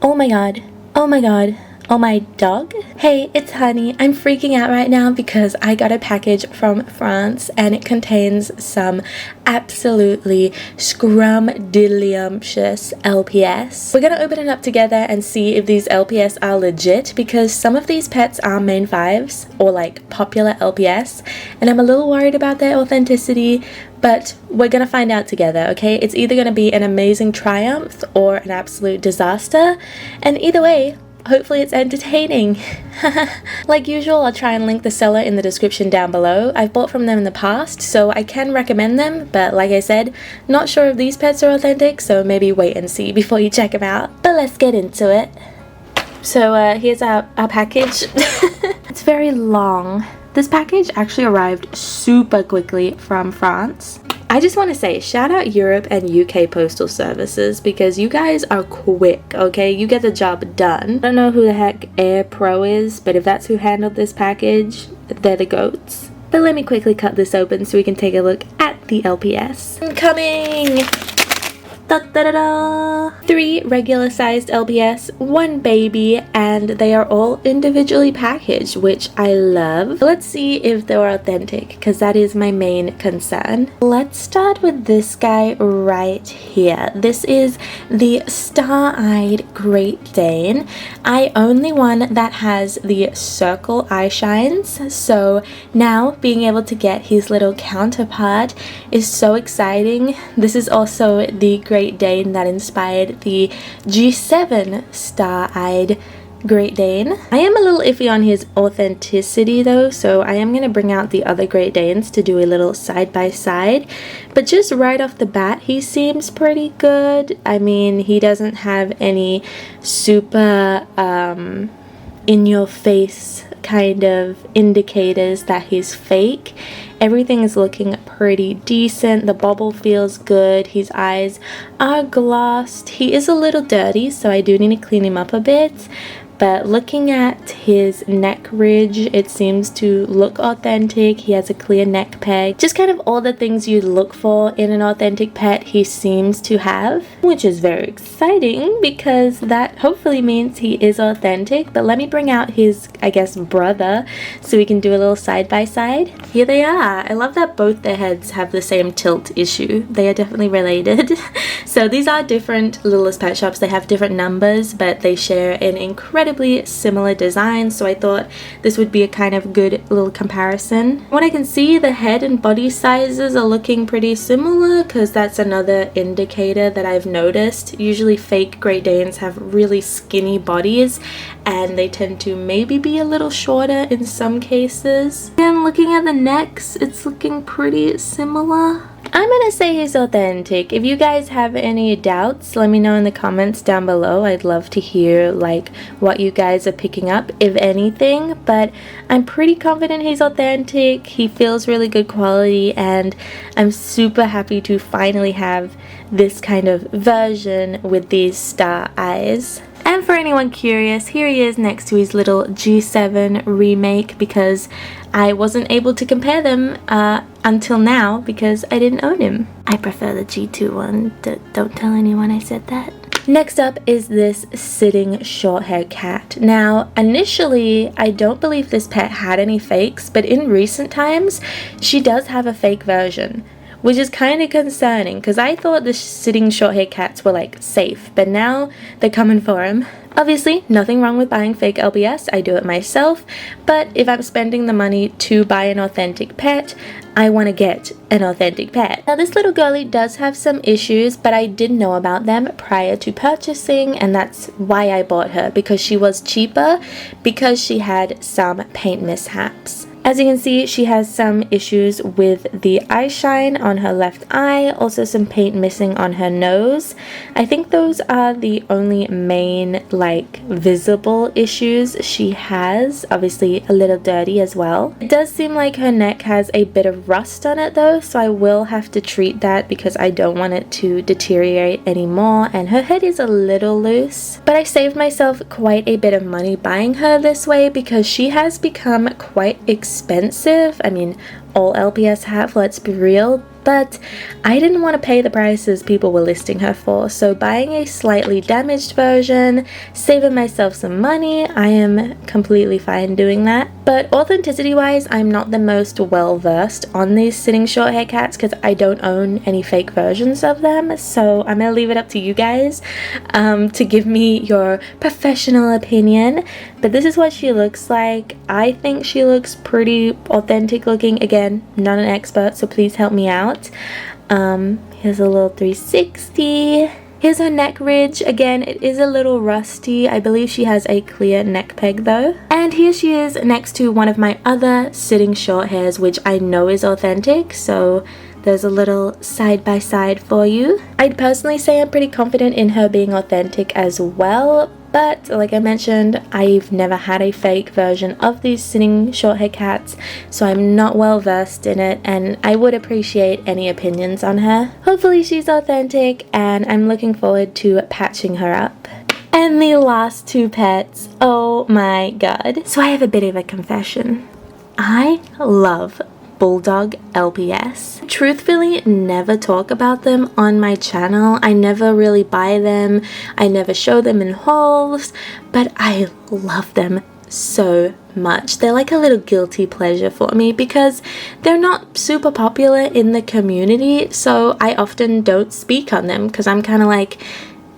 Oh my god. Oh my god. Oh my dog? Hey, it's Honey. I'm freaking out right now because I got a package from France and it contains some absolutely scrumdiddlyumptious LPS. We're gonna open it up together and see if these LPS are legit, because some of these pets are main 5s or like popular LPS, and I'm a little worried about their authenticity. But we're gonna find out together, okay? It's either gonna be an amazing triumph or an absolute disaster, and either way, hopefully it's entertaining. Like usual, I'll try and link the seller in the description down below. I've bought from them in the past, so I can recommend them, but like I said, not sure if these pets are authentic, so maybe wait and see before you check them out. But let's get into it. So here's our package. It's very long. This package actually arrived super quickly from France. I just want to say shout out Europe and UK postal services, because you guys are quick, okay? You get the job done. I don't know who the heck Air Pro is, but if that's who handled this package, they're the goats. But let me quickly cut this open so we can take a look at the LPS. Incoming! Da, da, da, da. 3 regular sized LPS, 1 baby, and they are all individually packaged, which I love. Let's see if they're authentic, because that is my main concern. Let's start with this guy right here. This is the star-eyed Great Dane. I own the one that has the circle eye shines, so now being able to get his little counterpart is so exciting. This is also the Great Dane that inspired the G7 star-eyed Great Dane. I am a little iffy on his authenticity though, so I am going to bring out the other Great Danes to do a little side-by-side. But just right off the bat, he seems pretty good. I mean, he doesn't have any super in-your-face kind of indicators that he's fake. Everything is looking pretty decent. The bobble feels good. His eyes are glossed. He is a little dirty, so I do need to clean him up a bit. But looking at his neck ridge, it seems to look authentic. He has a clear neck peg. Just kind of all the things you look for in an authentic pet, he seems to have, which is very exciting because that hopefully means he is authentic. But let me bring out his, I guess, brother so we can do a little side-by-side. Here they are. I love that both their heads have the same tilt issue. They are definitely related. So these are different Littlest Pet Shops. They have different numbers, but they share an incredibly similar design, so I thought this would be a kind of good little comparison. What I can see, the head and body sizes are looking pretty similar, because that's another indicator that I've noticed. Usually fake Great Danes have really skinny bodies and they tend to maybe be a little shorter in some cases. And looking at the necks, it's looking pretty similar. I'm gonna say he's authentic. If you guys have any doubts, let me know in the comments down below. I'd love to hear like what you guys are picking up, if anything, but I'm pretty confident he's authentic. He feels really good quality, and I'm super happy to finally have this kind of version with these star eyes. And for anyone curious, here he is next to his little G7 remake, because I wasn't able to compare them until now because I didn't own him. I prefer the G2 one. Don't tell anyone I said that. Next up is this sitting short-haired cat. Now, initially, I don't believe this pet had any fakes, but in recent times, she does have a fake version, which is kind of concerning because I thought the sitting short-haired cats were like safe, but now they're coming for him. Obviously, nothing wrong with buying fake LPS, I do it myself, but if I'm spending the money to buy an authentic pet, I want to get an authentic pet. Now this little girlie does have some issues, but I did know about them prior to purchasing, and that's why I bought her, because she was cheaper, because she had some paint mishaps. As you can see, she has some issues with the eye shine on her left eye, also some paint missing on her nose. I think those are the only main like visible issues she has. Obviously a little dirty as well. It does seem like her neck has a bit of rust on it though, so I will have to treat that because I don't want it to deteriorate anymore, and her head is a little loose. But I saved myself quite a bit of money buying her this way because she has become quite expensive. I mean, all LPS have, let's be real, but I didn't want to pay the prices people were listing her for, so buying a slightly damaged version, saving myself some money, I am completely fine doing that. But authenticity wise, I'm not the most well versed on these sitting short hair cats because I don't own any fake versions of them, so I'm gonna leave it up to you guys to give me your professional opinion. But this is what she looks like. I think she looks pretty authentic looking. Again, not an expert, so please help me out. Here's a little 360. Here's her neck ridge. Again, it is a little rusty. I believe she has a clear neck peg though. And here she is next to one of my other sitting short hairs, which I know is authentic, so there's a little side by side for you. I'd personally say I'm pretty confident in her being authentic as well, but like I mentioned, I've never had a fake version of these sitting short hair cats, so I'm not well versed in it, and I would appreciate any opinions on her. Hopefully she's authentic, and I'm looking forward to patching her up. And the last two pets, oh my god. So I have a bit of a confession. I love Bulldog LPS. Truthfully, never talk about them on my channel. I never really buy them. I never show them in hauls, but I love them so much. They're like a little guilty pleasure for me because they're not super popular in the community, so I often don't speak on them because I'm kind of like,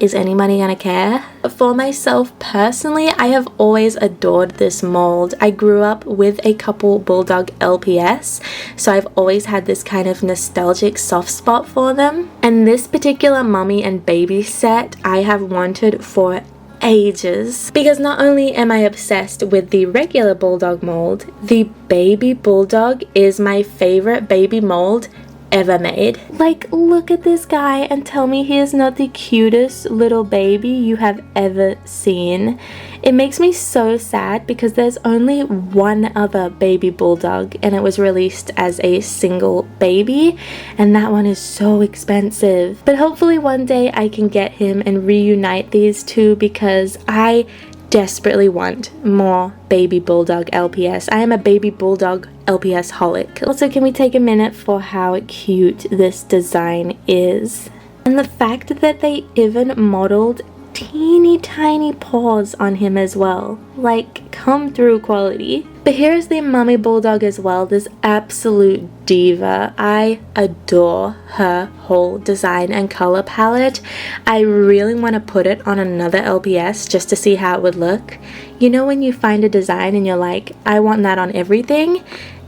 is anybody gonna care? For myself personally, I have always adored this mold. I grew up with a couple Bulldog LPS, so I've always had this kind of nostalgic soft spot for them. And this particular mummy and baby set I have wanted for ages, because not only am I obsessed with the regular Bulldog mold, the baby Bulldog is my favorite baby mold ever made. Like, look at this guy and tell me he is not the cutest little baby you have ever seen. It makes me so sad because there's only one other baby Bulldog and it was released as a single baby, and that one is so expensive. But hopefully one day I can get him and reunite these two because I desperately want more baby Bulldog LPS. I am a baby Bulldog LPS holic. Also, can we take a minute for how cute this design is? And the fact that they even modeled teeny tiny paws on him as well. Like, come through quality. But here's the mummy Bulldog as well, this absolute diva. I adore her whole design and color palette. I really want to put it on another LPS just to see how it would look. You know when you find a design and you're like, I want that on everything?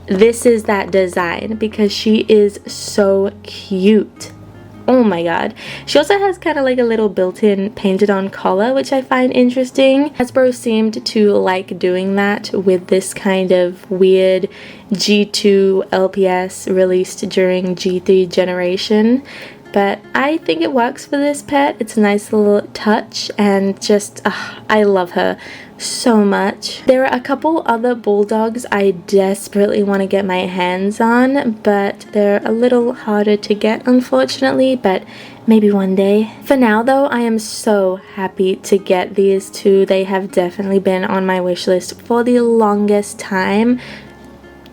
This is that design because she is so cute. Oh my god. She also has kind of like a little built-in painted on collar, which I find interesting. Hasbro seemed to like doing that with this kind of weird G2 LPS released during G3 generation. But I think it works for this pet. It's a nice little touch and just, I love her so much. There are a couple other Bulldogs I desperately want to get my hands on, but they're a little harder to get unfortunately, but maybe one day. For now though, I am so happy to get these two. They have definitely been on my wish list for the longest time.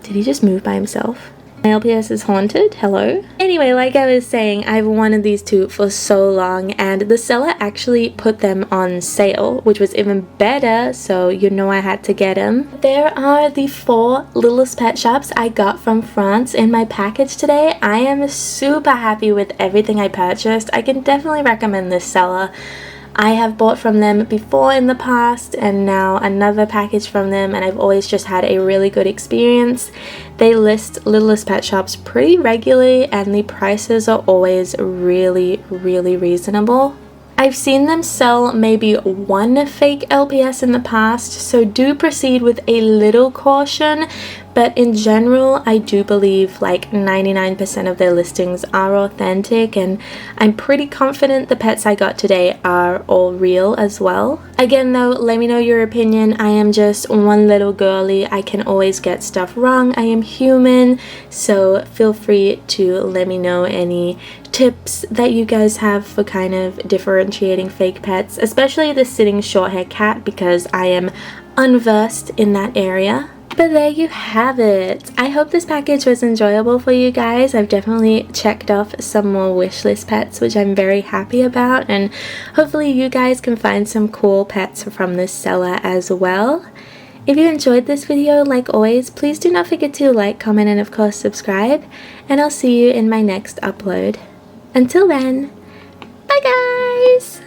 Did he just move by himself? My LPS is haunted. Hello. Anyway, like I was saying, I've wanted these two for so long, and the seller actually put them on sale, which was even better, so you know I had to get them. There are the 4 littlest pet shops I got from France in my package today. I am super happy with everything I purchased. I can definitely recommend this seller. I have bought from them before in the past and now another package from them, and I've always just had a really good experience. They list Littlest Pet Shops pretty regularly and the prices are always really reasonable. I've seen them sell maybe 1 fake LPS in the past, so do proceed with a little caution, but in general I do believe like 99% of their listings are authentic, and I'm pretty confident the pets I got today are all real as well. Again though, let me know your opinion. I am just one little girly. I can always get stuff wrong. I am human, so feel free to let me know any tips that you guys have for kind of differentiating fake pets, especially the sitting short hair cat, because I am unversed in that area. But there you have it. I hope this package was enjoyable for you guys. I've definitely checked off some more wishlist pets, which I'm very happy about, and hopefully you guys can find some cool pets from this seller as well. If you enjoyed this video, like always, please do not forget to like, comment, and of course subscribe, and I'll see you in my next upload. Until then, bye guys!